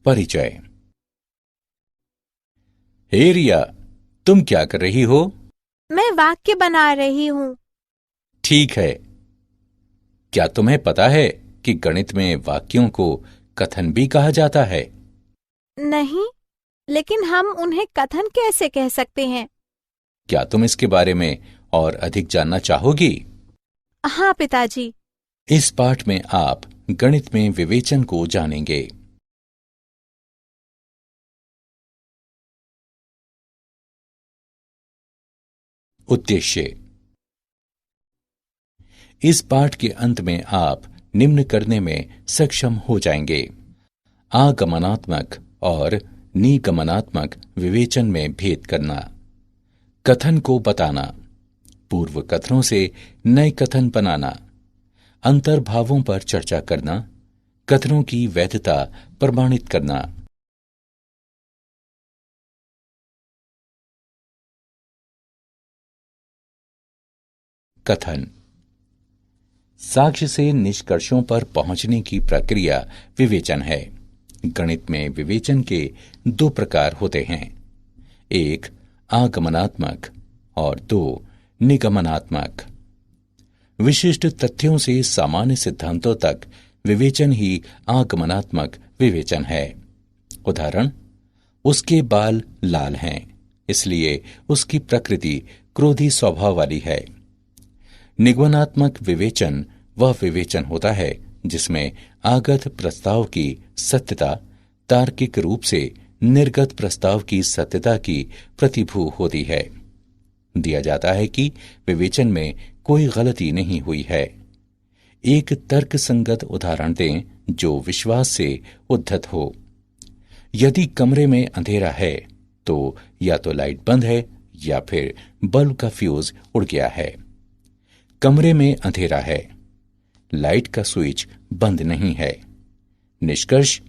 परिचय। हे रिया, तुम क्या कर रही हो? मैं वाक्य बना रही हूँ। ठीक है। क्या तुम्हें पता है कि गणित में वाक्यों को कथन भी कहा जाता है? नहीं, लेकिन हम उन्हें कथन कैसे कह सकते हैं? क्या तुम इसके बारे में और अधिक जानना चाहोगी? हाँ पिताजी। इस पाठ में आप गणित में विवेचन को जानेंगे। उद्देश्य। इस पाठ के अंत में आप निम्न करने में सक्षम हो जाएंगे: आगमनात्मक और निगमनात्मक विवेचन में भेद करना, कथन को बताना, पूर्व कथनों से नए कथन बनाना, अंतर्भावों पर चर्चा करना, कथनों की वैधता प्रमाणित करना। कथन। साक्ष्य से निष्कर्षों पर पहुंचने की प्रक्रिया विवेचन है। गणित में विवेचन के दो प्रकार होते हैं: एक आगमनात्मक और दो निगमनात्मक। विशिष्ट तथ्यों से सामान्य सिद्धांतों तक विवेचन ही आगमनात्मक विवेचन है। उदाहरण: उसके बाल लाल हैं, इसलिए उसकी प्रकृति क्रोधी स्वभाव वाली है। निगमनात्मक विवेचन वह विवेचन होता है जिसमें आगत प्रस्ताव की सत्यता तार्किक रूप से निर्गत प्रस्ताव की सत्यता की प्रतिभू होती है। दिया जाता है कि विवेचन में कोई गलती नहीं हुई है। एक तर्कसंगत उदाहरण दें जो विश्वास से उद्धत हो। यदि कमरे में अंधेरा है तो या तो लाइट बंद है या फिर बल्ब का फ्यूज उड़ गया है। कमरे में अंधेरा है, लाइट का स्विच बंद नहीं है। निष्कर्ष: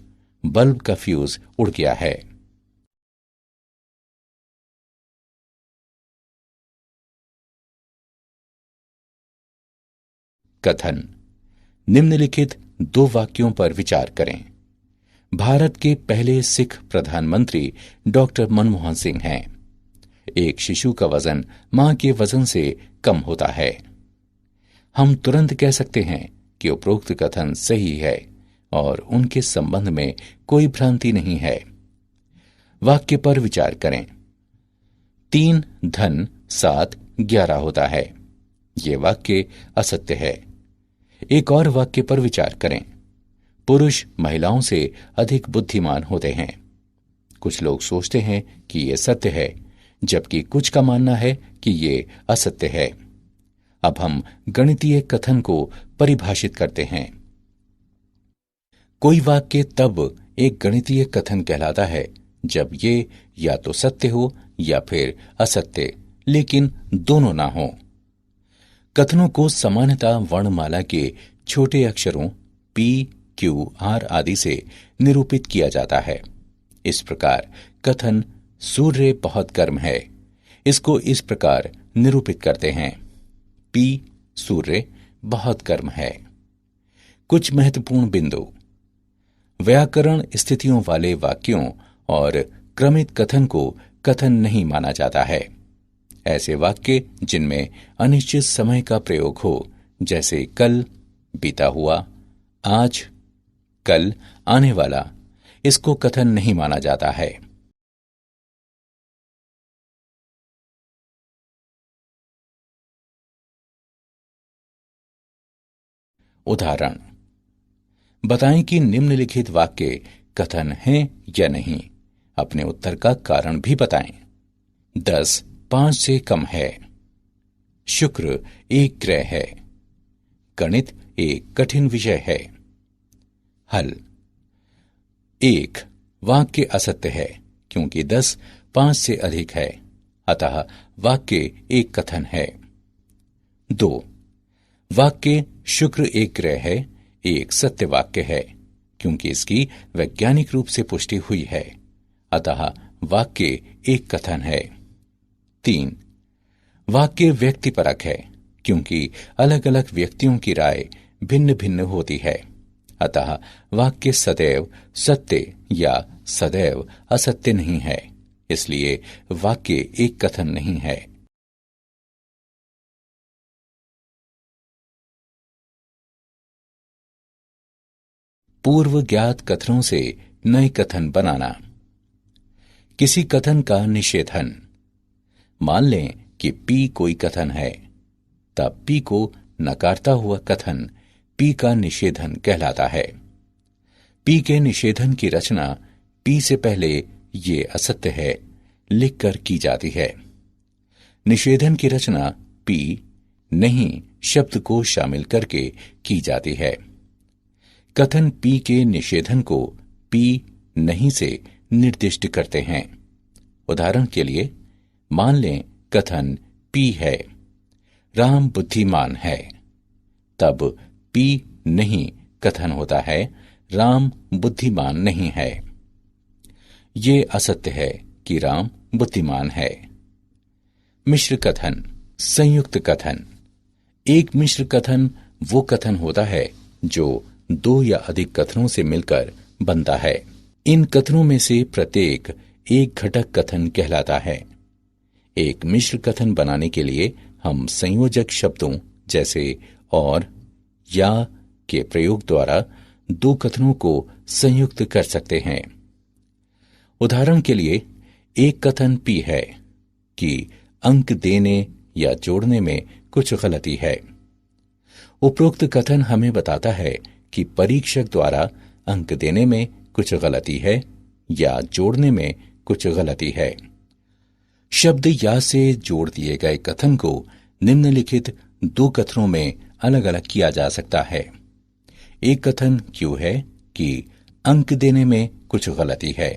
बल्ब का फ्यूज उड़ गया है। कथन। निम्नलिखित दो वाक्यों पर विचार करें। भारत के पहले सिख प्रधानमंत्री डॉक्टर मनमोहन सिंह हैं। एक शिशु का वजन मां के वजन से कम होता है। हम तुरंत कह सकते हैं कि उपरोक्त कथन सही है और उनके संबंध में कोई भ्रांति नहीं है। वाक्य पर विचार करें। 3 धन 7 11 होता है। यह वाक्य असत्य है। एक और वाक्य पर विचार करें। पुरुष महिलाओं से अधिक बुद्धिमान होते हैं। कुछ लोग सोचते हैं कि यह सत्य है, जबकि कुछ का मानना है कि यह असत्य है। अब हम गणितीय कथन को परिभाषित करते हैं। कोई वाक्य तब एक गणितीय कथन कहलाता है जब ये या तो सत्य हो या फिर असत्य, लेकिन दोनों ना हो। कथनों को सामान्यतः वर्णमाला के छोटे अक्षरों P, Q, R आदि से निरूपित किया जाता है। इस प्रकार कथन सूर्य बहुत गर्म है, इसको इस प्रकार निरूपित करते हैं: P, सूर्य बहुत गर्म है। कुछ महत्वपूर्ण बिंदु। व्याकरण स्थितियों वाले वाक्यों और क्रमित कथन को कथन नहीं माना जाता है। ऐसे वाक्य जिनमें अनिश्चित समय का प्रयोग हो, जैसे कल, बीता हुआ, आज, कल, आने वाला, इसको कथन नहीं माना जाता है। उदाहरण। बताएं कि निम्नलिखित वाक्य कथन हैं या नहीं। अपने उत्तर का कारण भी बताएं। 10 5 से कम है। शुक्र एक ग्रह है। गणित एक कठिन विषय है। हल। 1 वाक्य असत्य है क्योंकि 10 5 से अधिक है, अतः वाक्य एक कथन है। 2 वाक्य शुक्र एक ग्रह है एक सत्य वाक्य है क्योंकि इसकी वैज्ञानिक रूप से पुष्टि हुई है, अतः वाक्य एक कथन है। 3 वाक्य व्यक्तिपरक है क्योंकि अलग अलग व्यक्तियों की राय भिन्न भिन्न होती है, अतः वाक्य सदैव सत्य या सदैव असत्य नहीं है, इसलिए वाक्य एक कथन नहीं है। पूर्व ज्ञात कथनों से नए कथन बनाना। किसी कथन का निषेधन। मान लें कि पी कोई कथन है, तब पी को नकारता हुआ कथन पी का निषेधन कहलाता है। पी के निषेधन की रचना पी से पहले ये असत्य है लिखकर की जाती है। निषेधन की रचना पी नहीं शब्द को शामिल करके की जाती है। कथन पी के निषेधन को पी नहीं से निर्दिष्ट करते हैं। उदाहरण के लिए मान लें कथन पी है, राम बुद्धिमान है, तब पी नहीं कथन होता है, राम बुद्धिमान नहीं है। ये असत्य है कि राम बुद्धिमान है। मिश्र कथन। संयुक्त कथन। एक मिश्र कथन वो कथन होता है जो दो या अधिक कथनों से मिलकर बनता है। इन कथनों में से प्रत्येक एक घटक कथन कहलाता है। एक मिश्र कथन बनाने के लिए हम संयोजक शब्दों जैसे और या के प्रयोग द्वारा दो कथनों को संयुक्त कर सकते हैं। उदाहरण के लिए एक कथन पी है कि अंक देने या जोड़ने में कुछ गलती है। उपरोक्त कथन हमें बताता है कि परीक्षक द्वारा अंक देने में कुछ गलती है या जोड़ने में कुछ गलती है। शब्द या से जोड़ दिए गए कथन को निम्नलिखित दो कथनों में अलग अलग किया जा सकता है। एक कथन क्यों है कि अंक देने में कुछ गलती है।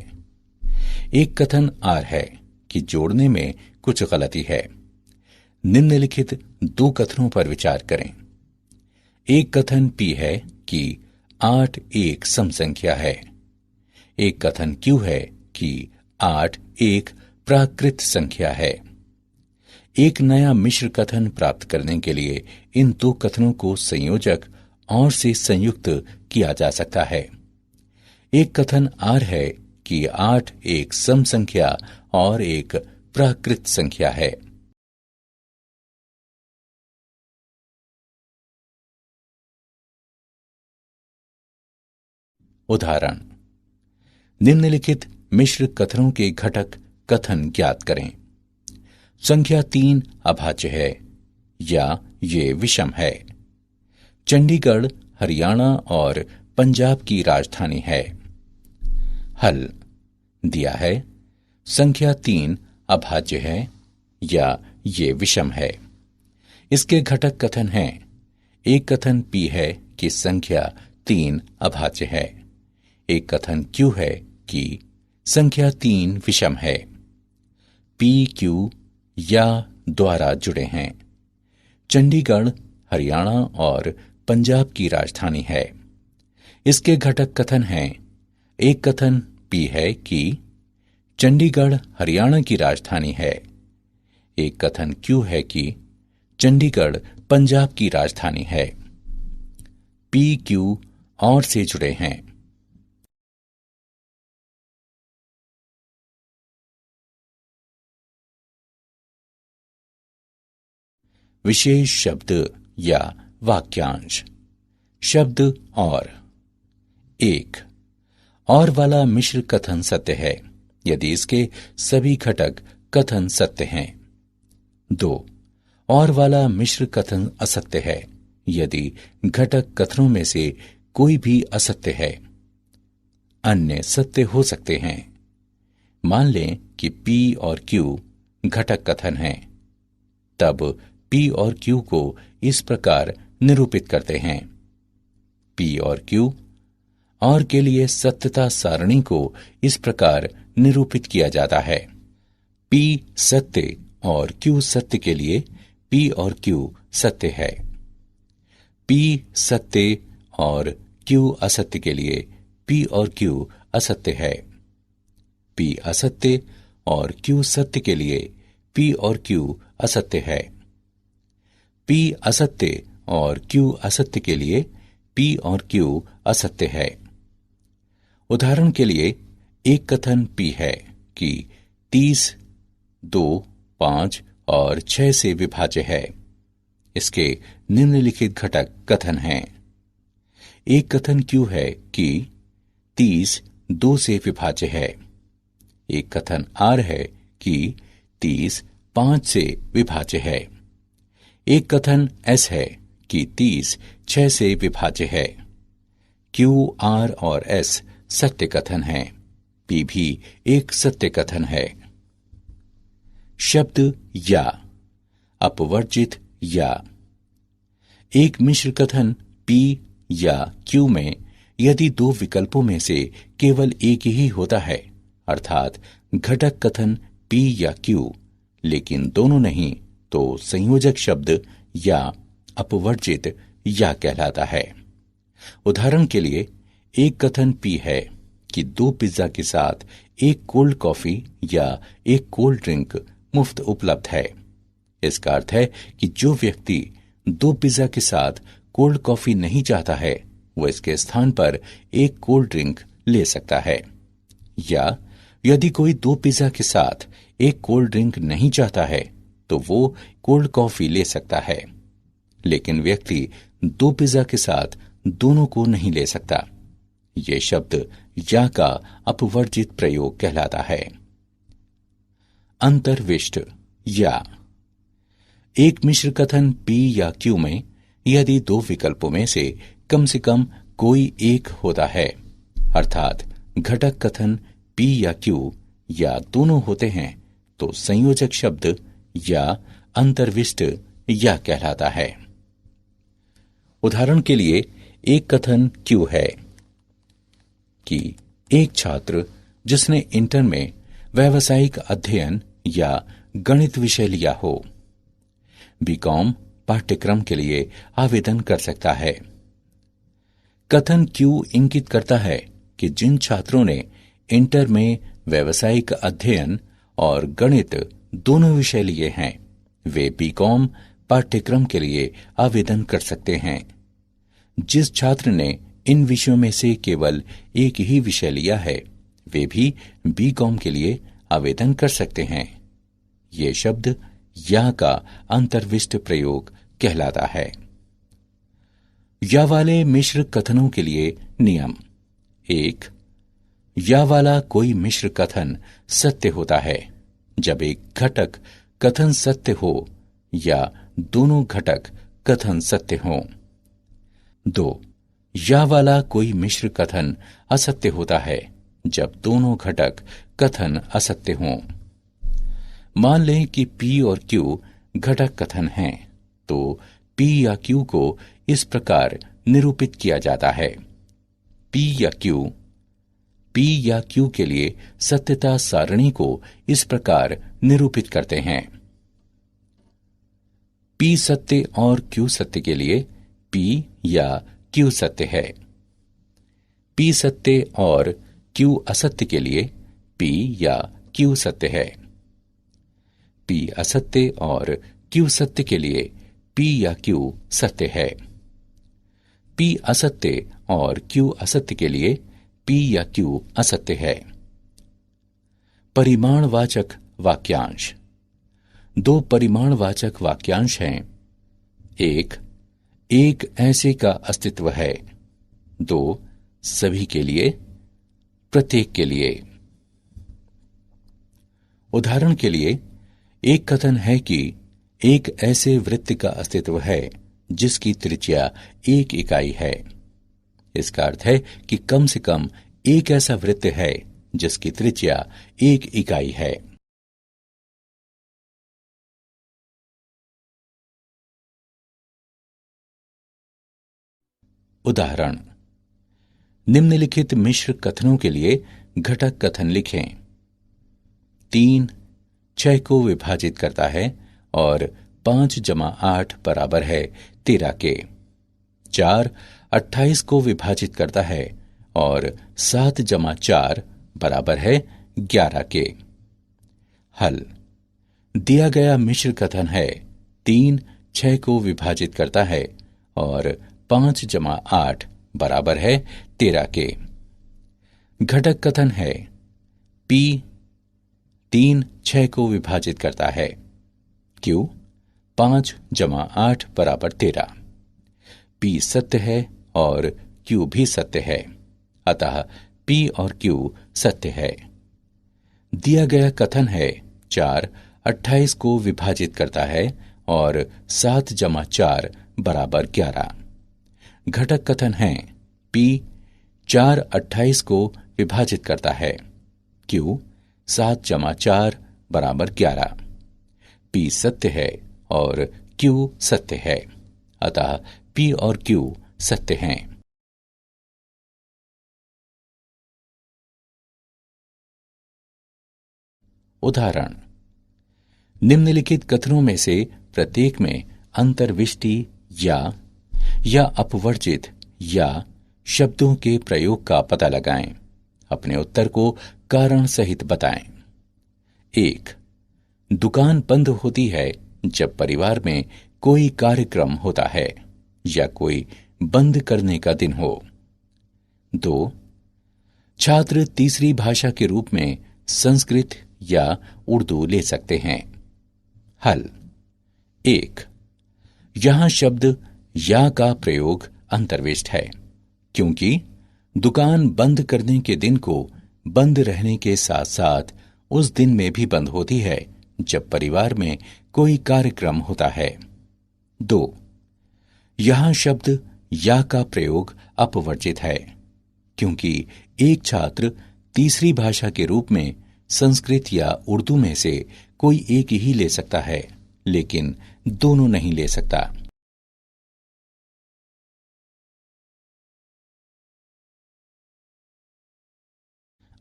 एक कथन आर है कि जोड़ने में कुछ गलती है। निम्नलिखित दो कथनों पर विचार करें। एक कथन पी है कि 8 एक सम संख्या है। एक कथन क्यू है कि 8 एक प्राकृत संख्या है। एक नया मिश्र कथन प्राप्त करने के लिए इन दो कथनों को संयोजक और से संयुक्त किया जा सकता है। एक कथन आर है कि 8 एक सम संख्या और एक प्राकृत संख्या है। उदाहरण। निम्नलिखित मिश्र कथनों के घटक कथन ज्ञात करें। संख्या 3 अभाज्य है या ये विषम है। चंडीगढ़ हरियाणा और पंजाब की राजधानी है। हल दिया है संख्या 3 अभाज्य है या ये विषम है। इसके घटक कथन हैं। एक कथन पी है कि संख्या 3 अभाज्य है। एक कथन क्यू है कि संख्या 3 विषम है। पी क्यू या द्वारा जुड़े हैं। चंडीगढ़ हरियाणा और पंजाब की राजधानी है। इसके घटक कथन हैं। एक कथन पी है कि चंडीगढ़ हरियाणा की राजधानी है। एक कथन क्यू है कि चंडीगढ़ पंजाब की राजधानी है। पी क्यू और से जुड़े हैं। विशेष शब्द या वाक्यांश। शब्द और। 1 और वाला मिश्र कथन सत्य है यदि इसके सभी घटक कथन सत्य हैं। 2 और वाला मिश्र कथन असत्य है यदि घटक कथनों में से कोई भी असत्य है। अन्य सत्य हो सकते हैं। मान लें कि P और Q घटक कथन हैं, तब P और Q को इस प्रकार निरूपित करते हैं। P और Q और के लिए सत्यता सारणी को इस प्रकार निरूपित किया जाता है। P सत्य और Q सत्य के लिए P और Q सत्य है। P सत्य और Q असत्य के लिए P और Q असत्य है। P असत्य और Q सत्य के लिए P और Q असत्य है। P असत्य और Q असत्य के लिए P और Q असत्य है। उदाहरण के लिए एक कथन P है कि 30 2, 5 और 6 से विभाज्य है। इसके निम्नलिखित घटक कथन हैं। एक कथन Q है कि 30 2 से विभाज्य है। एक कथन R है कि 30 5 से विभाज्य है। एक कथन S है कि 30 6 से विभाज्य है। Q, R और S सत्य कथन हैं। P भी एक सत्य कथन है। शब्द या, अपवर्जित या। एक मिश्र कथन P या Q में यदि दो विकल्पों में से केवल एक ही होता है, अर्थात घटक कथन P या Q, लेकिन दोनों नहीं, तो संयोजक शब्द या अपवर्जित या कहलाता है। उदाहरण के लिए एक कथन P है कि 2 पिज्जा के साथ एक कोल्ड कॉफी या एक कोल्ड ड्रिंक मुफ्त उपलब्ध है। इसका अर्थ है कि जो व्यक्ति 2 पिज्जा के साथ कोल्ड कॉफी नहीं चाहता है, वो इसके स्थान पर एक कोल्ड ड्रिंक ले सकता है। या यदि कोई 2 पिज्जा के साथ एक कोल्ड ड्रिंक नहीं चाहता है, तो वो कोल्ड कॉफी ले सकता है। लेकिन व्यक्ति 2 पिज्जा के साथ दोनों को नहीं ले सकता। ये शब्द या का अपवर्जित प्रयोग कहलाता है। अंतर्विष्ट या। एक मिश्र कथन P या Q में यदि 2 विकल्पों में से कम कोई एक होता है, अर्थात घटक कथन P या Q या दोनों होते हैं, तो संयोजक शब्द या अंतर्विष्ट या कहलाता है। उदाहरण के लिए एक कथन Q है कि एक छात्र जिसने इंटर में व्यावसायिक अध्ययन या गणित विषय लिया हो, बीकॉम पाठ्यक्रम के लिए आवेदन कर सकता है। कथन Q इंगित करता है कि जिन छात्रों ने इंटर में व्यावसायिक अध्ययन और गणित दोनों विषय लिए हैं, वे बीकॉम पाठ्यक्रम के लिए आवेदन कर सकते हैं। जिस छात्र ने इन विषयों में से केवल एक ही विषय लिया है, वे भी बीकॉम के लिए आवेदन कर सकते हैं। ये शब्द या का अंतर्विष्ट प्रयोग कहलाता है। या वाले मिश्र कथनों के लिए नियम। 1. या वाला कोई मिश्र कथन सत्य होता है जब एक घटक कथन सत्य हो या दोनों घटक कथन सत्य हों। 2. या वाला कोई मिश्र कथन असत्य होता है जब दोनों घटक कथन असत्य हों। मान लें कि P और Q घटक कथन हैं, तो P या Q को इस प्रकार निरूपित किया जाता है। P या Q के लिए सत्यता सारणी को इस प्रकार निरूपित करते हैं। P सत्य और Q सत्य के लिए P या Q सत्य है। P सत्य और Q असत्य के लिए P या Q सत्य है। P असत्य और Q सत्य के लिए P या Q सत्य है। P असत्य और Q असत्य के लिए P या Q असत्य है। परिमाणवाचक वाक्यांश। 2 परिमाणवाचक वाक्यांश हैं। 1. एक ऐसे का अस्तित्व है। 2. सभी के लिए, प्रत्येक के लिए। उदाहरण के लिए एक कथन है कि एक ऐसे वृत्त का अस्तित्व है जिसकी त्रिज्या 1 इकाई है। इसका अर्थ है कि कम से कम एक ऐसा वृत्त है जिसकी त्रिज्या 1 इकाई है। उदाहरण। निम्नलिखित मिश्र कथनों के लिए घटक कथन लिखें। 3 6 को विभाजित करता है और 5 + 8 बराबर है 13 के। 4 28 को विभाजित करता है और 7 + 4 बराबर है 11 के। हल। दिया गया मिश्र कथन है 3 6 को विभाजित करता है और 5 + 8 बराबर है 13 के। घटक कथन है P 3 6 को विभाजित करता है, Q 5 + 8 बराबर 13। P सत्य है और Q भी सत्य है, अतः P और Q सत्य है। दिया गया कथन है 4 28 को विभाजित करता है और 7 + 4 बराबर 11। घटक कथन है P 4 28 को विभाजित करता है, Q 7 + 4 बराबर 11। P सत्य है और Q सत्य है, अतः P और Q सत्य हैं। उदाहरण: निम्नलिखित कथनों में से प्रत्येक में अंतर्विष्टि या अपवर्जित या शब्दों के प्रयोग का पता लगाएं। अपने उत्तर को कारण सहित बताएं। 1. दुकान बंद होती है जब परिवार में कोई कार्यक्रम होता है या कोई बंद करने का दिन हो। 2. छात्र तीसरी भाषा के रूप में संस्कृत या उर्दू ले सकते हैं। हल: 1. यहां शब्द या का प्रयोग अंतर्विष्ट है, क्योंकि दुकान बंद करने के दिन को बंद रहने के साथ साथ उस दिन में भी बंद होती है जब परिवार में कोई कार्यक्रम होता है। 2. यहां शब्द या का प्रयोग अपवर्जित है, क्योंकि एक छात्र तीसरी भाषा के रूप में संस्कृत या उर्दू में से कोई एक ही ले सकता है, लेकिन दोनों नहीं ले सकता।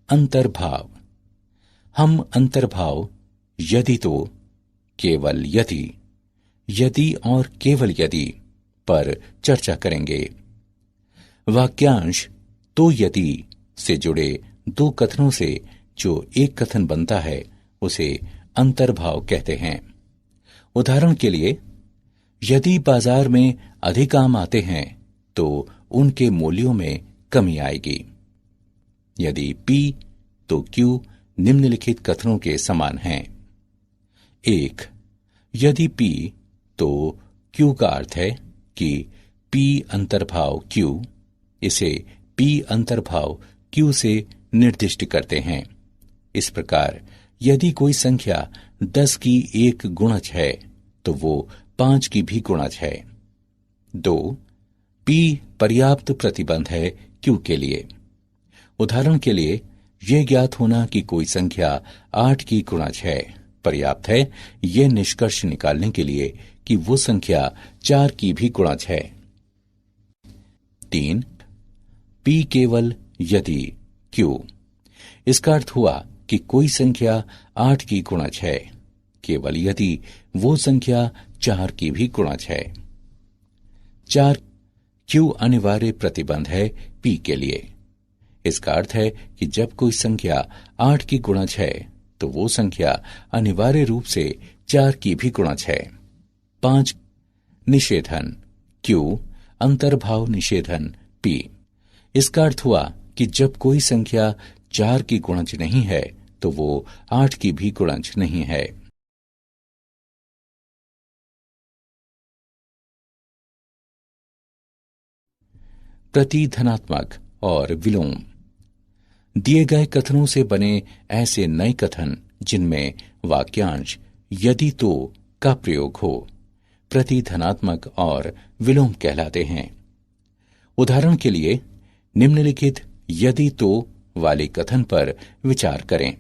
अंतर्भाव: हम अंतर्भाव यदि तो, केवल यदि और केवल यदि पर चर्चा करेंगे। वाक्यांश तो यदि से जुड़े दो कथनों से जो एक कथन बनता है उसे अंतर्भाव कहते हैं। उदाहरण के लिए, यदि बाजार में अधिक आम आते हैं तो उनके मूल्यों में कमी आएगी। यदि P तो Q निम्नलिखित कथनों के समान हैं। 1. यदि P तो Q का अर्थ है कि P अंतर्भाव Q, इसे P अंतर्भाव Q से निर्दिष्ट करते हैं। इस प्रकार यदि कोई संख्या 10 की एक गुणज है तो वो 5 की भी गुणज है। 2. P पर्याप्त प्रतिबंध है Q के लिए। उदाहरण के लिए, यह ज्ञात होना कि कोई संख्या 8 की गुणज है पर्याप्त है यह निष्कर्ष निकालने के लिए कि वो संख्या 4 की भी गुणज है। 3. P केवल यदि Q, इसका अर्थ हुआ कि कोई संख्या 8 की गुणज है केवल यदि वो संख्या 4 की भी गुणज है। 4. Q अनिवार्य प्रतिबंध है P के लिए। इसका अर्थ है कि जब कोई संख्या 8 की गुणज है तो वो संख्या अनिवार्य रूप से 4 की भी गुणज है। 5. निषेधन Q अंतर्भाव निषेधन P, इसका अर्थ हुआ कि जब कोई संख्या 4 की गुणज नहीं है तो वो 8 की भी गुणज नहीं है। प्रतिधनात्मक और विलोम: दिए गए कथनों से बने ऐसे नए कथन जिनमें वाक्यांश यदि तो का प्रयोग हो प्रतिधनात्मक और विलोम कहलाते हैं। उदाहरण के लिए, निम्नलिखित यदि तो वाले कथन पर विचार करें।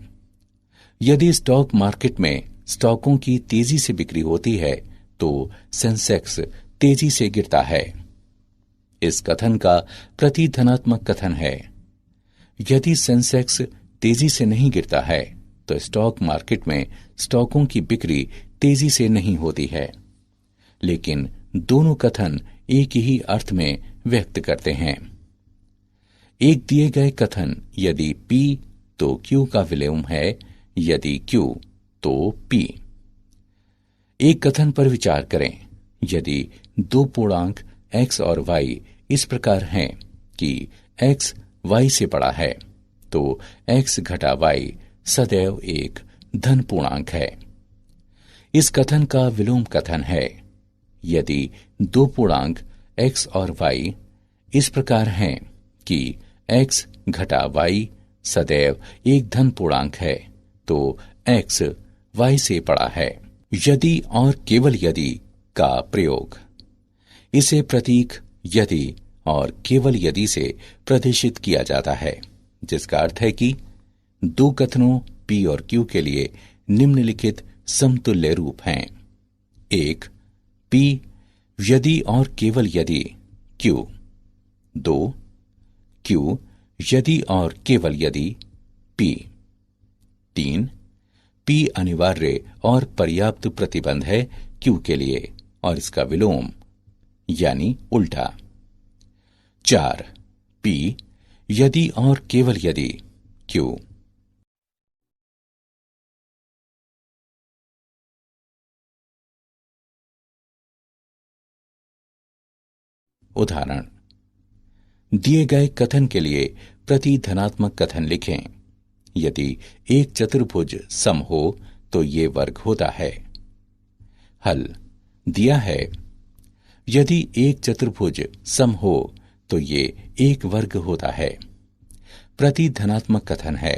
यदि स्टॉक मार्केट में स्टॉकों की तेजी से बिक्री होती है तो सेंसेक्स तेजी से गिरता है। इस कथन का प्रतिधनात्मक कथन है, यदि सेंसेक्स तेजी से नहीं गिरता है तो स्टॉक मार्केट में स्टॉकों की बिक्री तेजी से नहीं होती है। लेकिन दोनों कथन एक ही अर्थ में व्यक्त करते हैं। एक दिए गए कथन यदि P तो Q का विलोम है, यदि Q तो P। एक कथन पर विचार करें, यदि दो पूर्णांक X और Y इस प्रकार हैं कि x y से बड़ा है, तो x घटा y सदैव एक धन पूर्णांक है। इस कथन का विलोम कथन है, यदि दो पूर्णांक x और y इस प्रकार हैं कि x घटा y सदैव एक धन पूर्णांक है, तो x y से बड़ा है। यदि और केवल यदि का प्रयोग। इसे प्रतीक यदि और केवल यदि से प्रदर्शित किया जाता है, जिसका अर्थ है कि दो कथनों P और Q के लिए निम्नलिखित समतुल्य रूप हैं। एक, P यदि और केवल यदि Q। दो, Q यदि और केवल यदि P। तीन, P अनिवार्य और पर्याप्त प्रतिबंध है Q के लिए और इसका विलोम यानी उल्टा। चार, P यदि और केवल यदि Q। उदाहरण, दिए गए कथन के लिए प्रति धनात्मक कथन लिखें। यदि एक चतुर्भुज सम हो तो ये वर्ग होता है। हल दिया है, यदि एक चतुर्भुज सम हो तो ये एक वर्ग होता है। प्रति धनात्मक कथन है।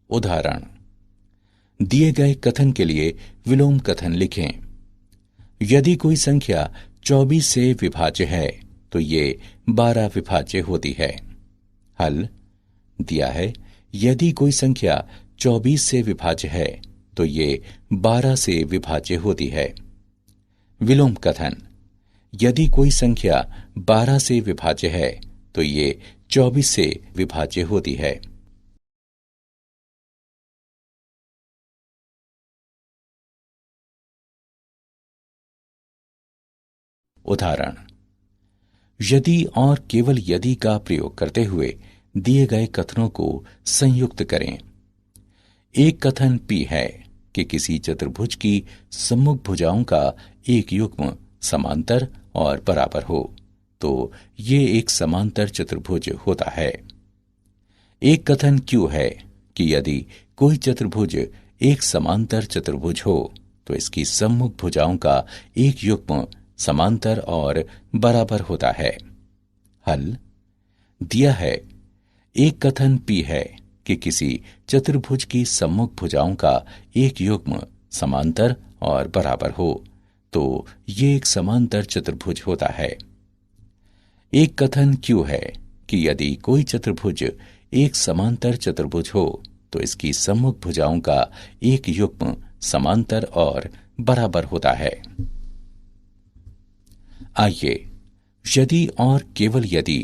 उदाहरण, दिए गए कथन के लिए विलोम कथन लिखें। यदि कोई संख्या 24 से विभाज्य है तो ये 12 विभाज्य होती है। हल दिया है, यदि कोई संख्या 24 से विभाज्य है तो ये 12 से विभाज्य होती है। विलोम कथन, यदि कोई संख्या 12 से विभाज्य है तो ये 24 से विभाज्य होती है। उदाहरण, यदि और केवल यदि का प्रयोग करते हुए दिए गए कथनों को संयुक्त करें। एक कथन P है कि किसी चतुर्भुज की सम्मुख भुजाओं का एक युग्म समांतर और बराबर हो तो ये एक समांतर चतुर्भुज होता है। एक कथन Q है कि यदि कोई चतुर्भुज एक समांतर चतुर्भुज हो तो इसकी सम्मुख भुजाओं का एक युग्म समांतर और बराबर होता है। हल दिया है, एक कथन P है कि किसी चतुर्भुज की सम्मुख भुजाओं का एक युग्म समांतर और बराबर हो तो ये एक समांतर चतुर्भुज होता है। एक कथन Q है कि यदि कोई चतुर्भुज एक समांतर चतुर्भुज हो तो इसकी सम्मुख भुजाओं का एक युग्म समांतर और बराबर होता है। आइए यदि और केवल यदि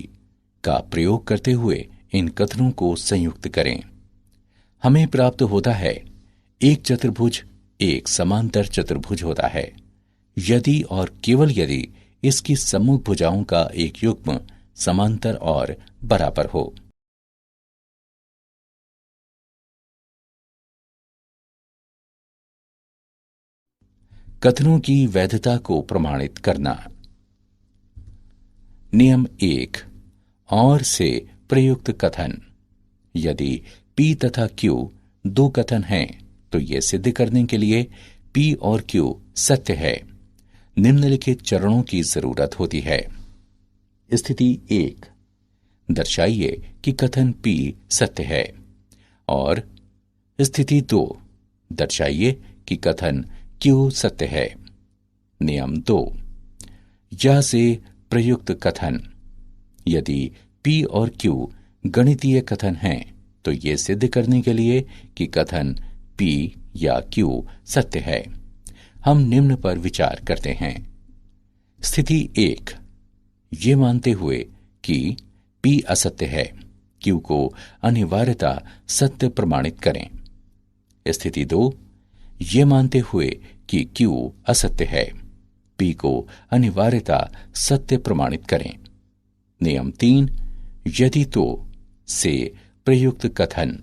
का प्रयोग करते हुए इन कथनों को संयुक्त करें। हमें प्राप्त होता है, एक चतुर्भुज एक समांतर चतुर्भुज होता है यदि और केवल यदि इसकी सम्मुख भुजाओं का एक युग्म समांतर और बराबर हो। कथनों की वैधता को प्रमाणित करना। नियम 1, और से प्रयुक्त कथन। यदि P तथा Q दो कथन हैं तो ये सिद्ध करने के लिए P और Q सत्य है, निम्नलिखित चरणों की जरूरत होती है। स्थिति 1, दर्शाइए कि कथन P सत्य है। और स्थिति 2, दर्शाइए कि कथन Q सत्य है। नियम 2, या से प्रयुक्त कथन। यदि P और Q गणितीय कथन हैं तो ये सिद्ध करने के लिए कि कथन P या Q सत्य है, हम निम्न पर विचार करते हैं। स्थिति 1, ये मानते हुए कि P असत्य है, Q को अनिवार्यता सत्य प्रमाणित करें। स्थिति 2, ये मानते हुए कि Q असत्य है, P को अनिवार्यता सत्य प्रमाणित करें। नियम 3, यदि तो से प्रयुक्त कथन।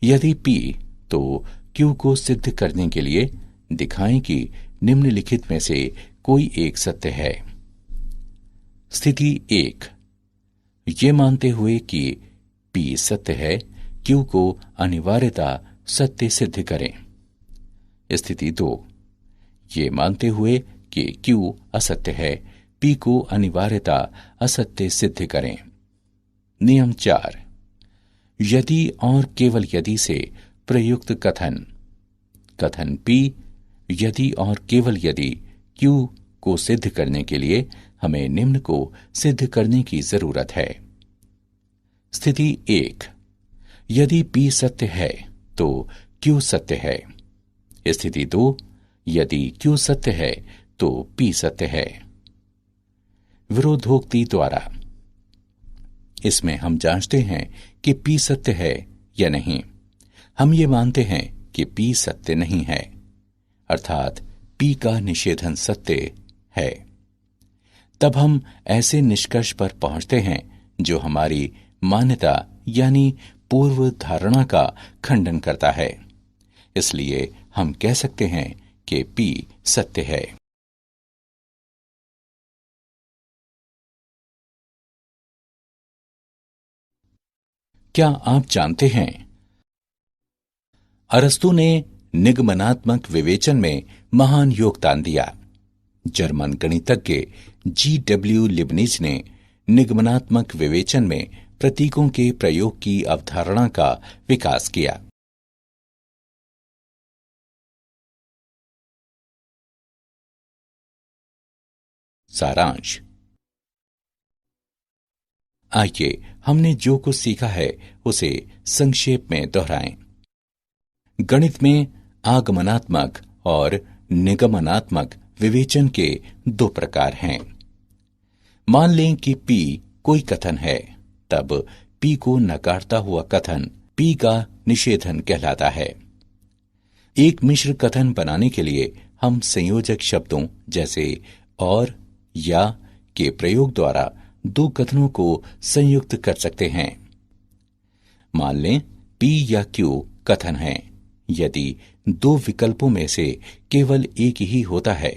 यदि P तो Q को सिद्ध करने के लिए दिखाएं कि निम्नलिखित में से कोई एक सत्य है। स्थिति 1, ये मानते हुए कि P सत्य है, Q को अनिवार्यता सत्य सिद्ध करें। स्थिति 2, ये मानते हुए कि Q असत्य है, P को अनिवार्यता असत्य सिद्ध करें। नियम 4, यदि और केवल यदि से प्रयुक्त कथन P यदि और केवल यदि Q को सिद्ध करने के लिए हमें निम्न को सिद्ध करने की जरूरत है। स्थिति 1, यदि P सत्य है तो Q सत्य है। स्थिति 2, यदि Q सत्य है तो P सत्य है। विरोधोक्ति द्वारा इसमें हम जांचते हैं कि P सत्य है या नहीं। हम ये मानते हैं कि P सत्य नहीं है, अर्थात P का निषेधन सत्य है। तब हम ऐसे निष्कर्ष पर पहुंचते हैं जो हमारी मान्यता यानी पूर्व धारणा का खंडन करता है। इसलिए हम कह सकते हैं कि P सत्य है। क्या आप जानते हैं, अरस्तु ने निगमनात्मक विवेचन में महान योगदान दिया। जर्मन गणितज्ञ G.W. लिबनिज ने निगमनात्मक विवेचन में प्रतीकों के प्रयोग की अवधारणा का विकास किया। सारांश, आइए हमने जो कुछ सीखा है उसे संक्षेप में दोहराएं। गणित में आगमनात्मक और निगमनात्मक विवेचन के दो प्रकार हैं। मान लें कि P कोई कथन है, तब P को नकारता हुआ कथन P का निषेधन कहलाता है। एक मिश्र कथन बनाने के लिए हम संयोजक शब्दों जैसे और या के प्रयोग द्वारा दो कथनों को संयुक्त कर सकते हैं। मान लें P या Q कथन है। यदि दो विकल्पों में से केवल एक ही होता है,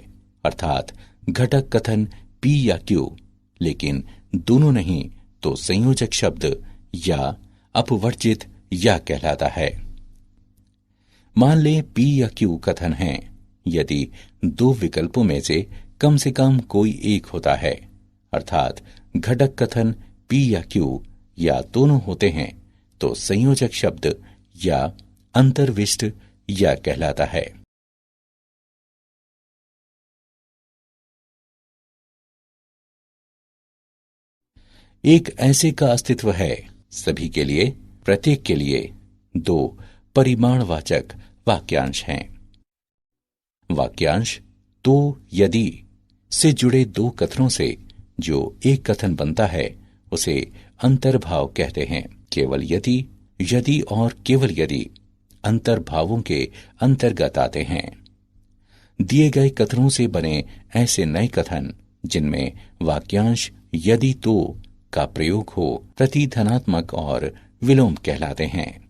अर्थात घटक कथन P या Q, लेकिन दोनों नहीं, तो संयोजक शब्द या अपवर्जित या कहलाता है। मान लें P या Q कथन है। यदि दो विकल्पों में से कम कोई एक होता है, अर्थात घटक कथन P या Q या दोनों होते हैं, तो संयोजक शब्द या अंतर्विष्ट या कहलाता है। एक ऐसे का अस्तित्व है, सभी के लिए, प्रत्येक के लिए दो परिमाणवाचक वाक्यांश हैं। वाक्यांश तो यदि से जुड़े दो कथनों से जो एक कथन बनता है उसे अंतर्भाव कहते हैं। केवल यदि, यदि और केवल यदि अंतर्भावों के अंतर्गत आते हैं। दिए गए कथनों से बने ऐसे नए कथन जिनमें वाक्यांश यदि तो का प्रयोग हो प्रतिधनात्मक और विलोम कहलाते हैं।